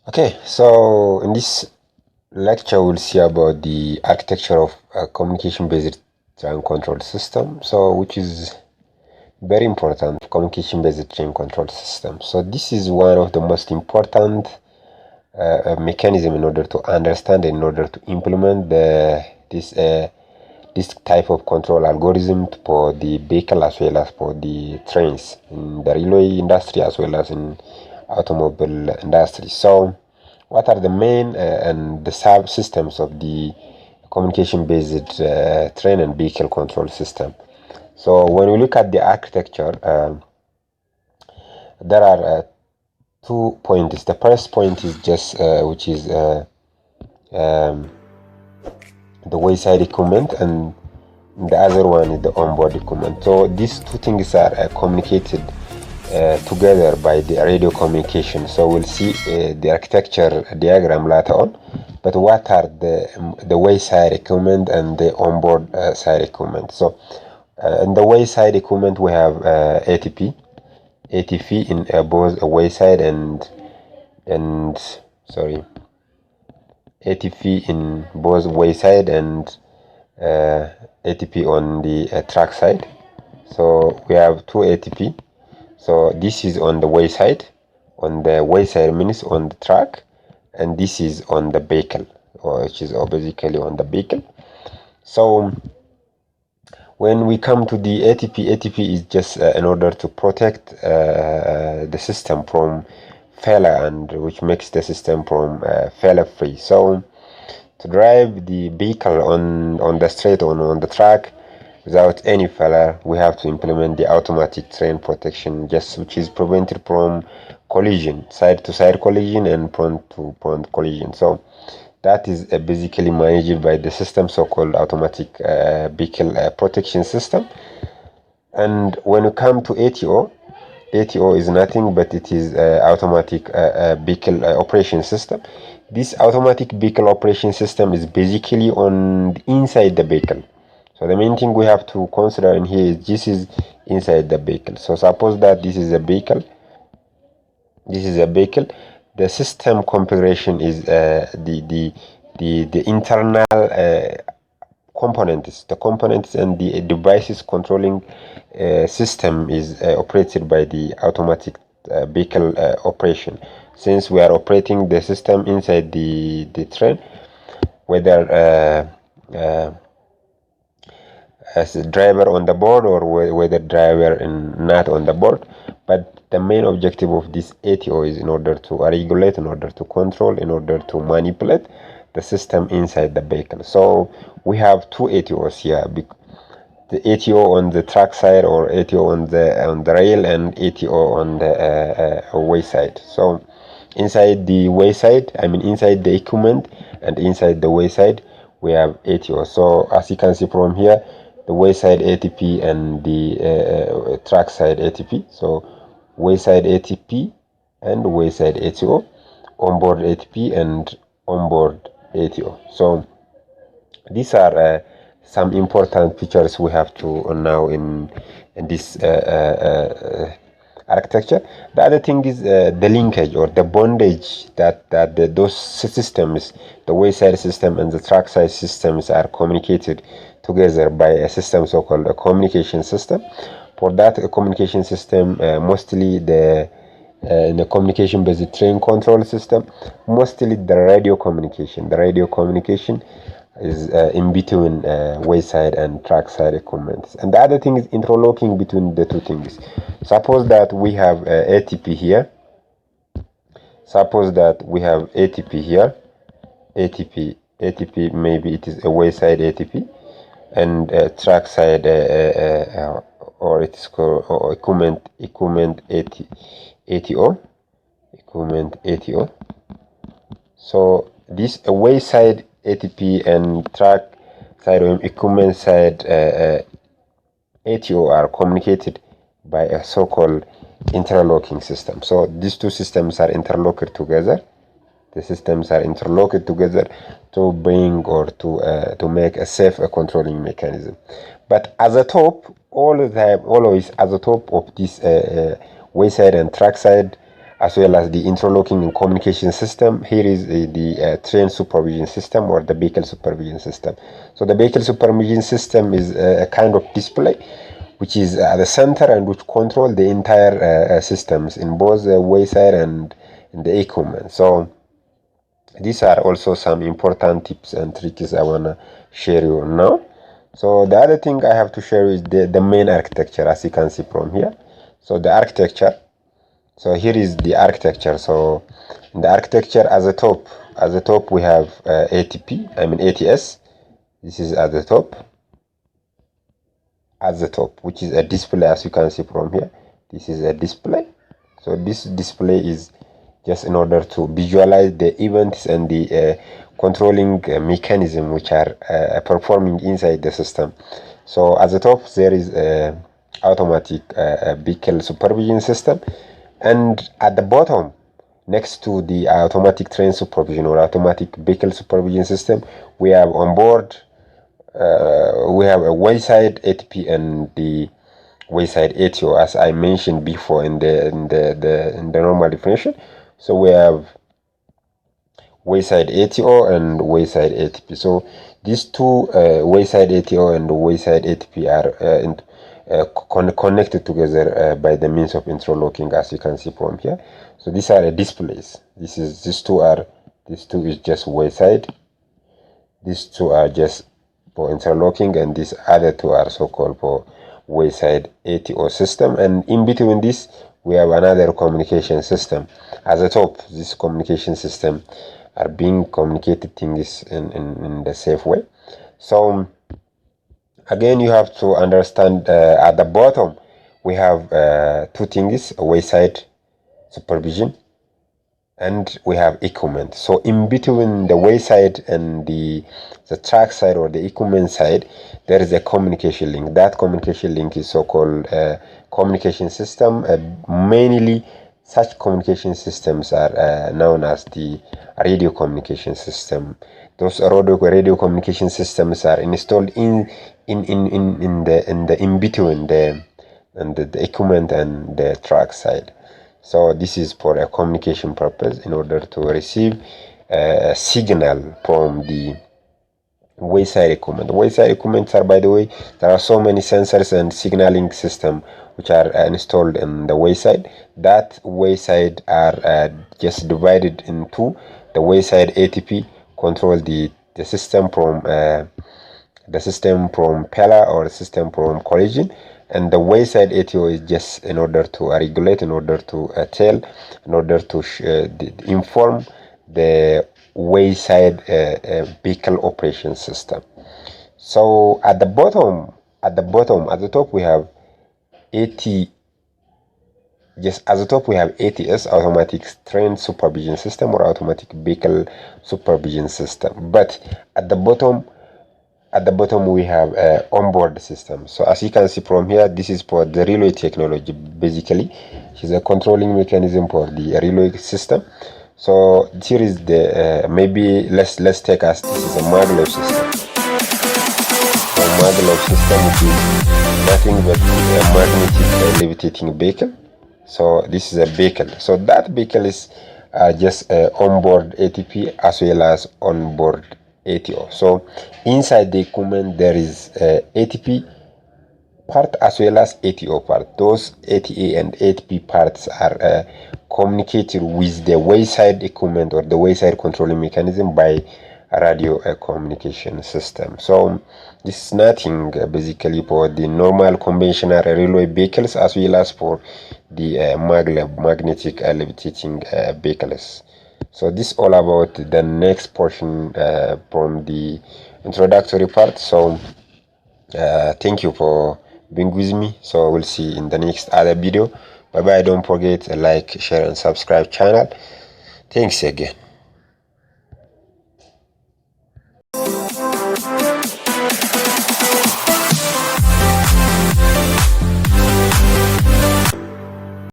Okay, so in this lecture we'll see about the architecture of a communication-based train control system, so which is very important, communication-based train control system. So this is one of the most important mechanism in order to understand, in order to implement this type of control algorithm for the vehicle as well as for the trains in the railway industry as well as in automobile industry. So what are the main and the subsystems of the communication-based train and vehicle control system? So when we look at the architecture, there are 2 points. The first point is just which is um, the wayside equipment, and the other one is the onboard equipment. So these two things are communicated together by the radio communication. So we'll see the architecture diagram later on. But what are the wayside equipment and the onboard side equipment? So in the wayside equipment we have ATP in both wayside and sorry ATP in both wayside and ATP on the track side. So we have two ATP. So this is on the wayside. On the wayside means on the track, and this is on the vehicle, which is basically on the vehicle. So when we come to the ATP is just in order to protect the system from failure, and which makes the system from failure free. So to drive the vehicle on the street, on the track without any failure, we have to implement the automatic train protection, just which is prevented from collision, side to side collision and front to front collision. So that is basically managed by the system, so-called automatic vehicle protection system. And when you come to ATO is nothing but it is automatic vehicle operation system. This automatic vehicle operation system is basically on inside the vehicle. So the main thing we have to consider in here is this is inside the vehicle. So suppose that this is a vehicle. The system configuration is the internal components. The components and the devices controlling system is operated by the automatic vehicle operation. Since we are operating the system inside the train, whether as a driver on the board or whether driver not on the board, but the main objective of this ATO is in order to regulate, in order to control, in order to manipulate the system inside the vehicle. So we have two ATOs here: the ATO on the track side, or ATO on the rail, and ATO on the wayside. So inside the wayside, inside the equipment and inside the wayside, we have ATO. So as you can see from here, the wayside ATP and the track side ATP. So wayside ATP and wayside ATO, onboard ATP and onboard ATO. So these are some important features we have to know in this architecture. The other thing is the linkage or the bondage that those systems, the wayside system and the trackside systems, are communicated together by a system so-called a communication system. For that communication system, mostly in the communication-based train control system, mostly the radio communication. The radio communication is in between wayside and trackside equipment. And the other thing is interlocking between the two things. Suppose that we have ATP here. Suppose that we have ATP here. ATP, maybe it is a wayside ATP, and trackside or it is called or equipment ATO. So this wayside ATP and track side or equipment side ATO are communicated by a so-called interlocking system. So these two systems are interlocked together. The systems are interlocked together to bring or to make a safe controlling mechanism. But as a top, always as a top of this wayside and trackside as well as the interlocking and communication system. Here is the train supervision system or the vehicle supervision system. So the vehicle supervision system is a kind of display which is at the center and which control the entire systems in both the wayside and in the equipment. So these are also some important tips and tricks I want to share you now. So the other thing I have to share is the main architecture, as you can see from here. So the architecture, so here is the architecture. So in the architecture at the top we have ATS. This is at the top, which is a display, as you can see from here. This is a display. So this display is just in order to visualize the events and the controlling mechanism which are performing inside the system. So at the top there is a automatic vehicle supervision system, and at the bottom, next to the automatic train supervision or automatic vehicle supervision system, we have on board we have a Wayside ATP and the Wayside ATO, as I mentioned before in the normal definition. So we have Wayside ATO and Wayside ATP. So these two Wayside ATO and Wayside ATP are connected together by the means of interlocking, as you can see from here. So these are displays. These two is just Wayside. These two are just for interlocking, and these other two are so-called for Wayside ATO system. And in between this, we have another communication system. At the top, this communication system are being communicated things in the safe way. So again, you have to understand at the bottom we have two things: Wayside supervision and we have equipment. So in between the wayside and the track side or the equipment side, there is a communication link. That communication link is so-called communication system. Mainly such communication systems are known as the radio communication system. Those radio communication systems are installed in between the equipment and the track side. So this is for a communication purpose, in order to receive a signal from the wayside equipment. Wayside equipment are, by the way, there are so many sensors and signaling system which are installed in the wayside. That wayside are just divided into the wayside ATP control the system from failure or the system from collision, and the wayside ATO is just in order to regulate, in order to tell, in order to inform the wayside vehicle operation system. So at the top we have ATS, automatic train supervision system or automatic vehicle supervision system. But at the bottom we have onboard system. So as you can see from here, this is for the relay technology. Basically, it is a controlling mechanism for the relay system. So here is the maybe let's take as this is a Maglev system. So Maglev system, which is nothing but a magnetic levitating vehicle. So this is a vehicle. So that vehicle is just onboard ATP as well as onboard ATO. So inside the equipment there is ATP part as well as ATO part. Those ATA and ATP parts are communicated with the wayside equipment or the wayside controlling mechanism by a radio communication system. So this is nothing basically for the normal conventional railway vehicles as well as for the Maglev magnetic levitating vehicles. So this is all about the next portion from the introductory part. So thank you for being with me. So we'll see in the next other video. Bye bye. Don't forget to like, share and subscribe channel. Thanks again.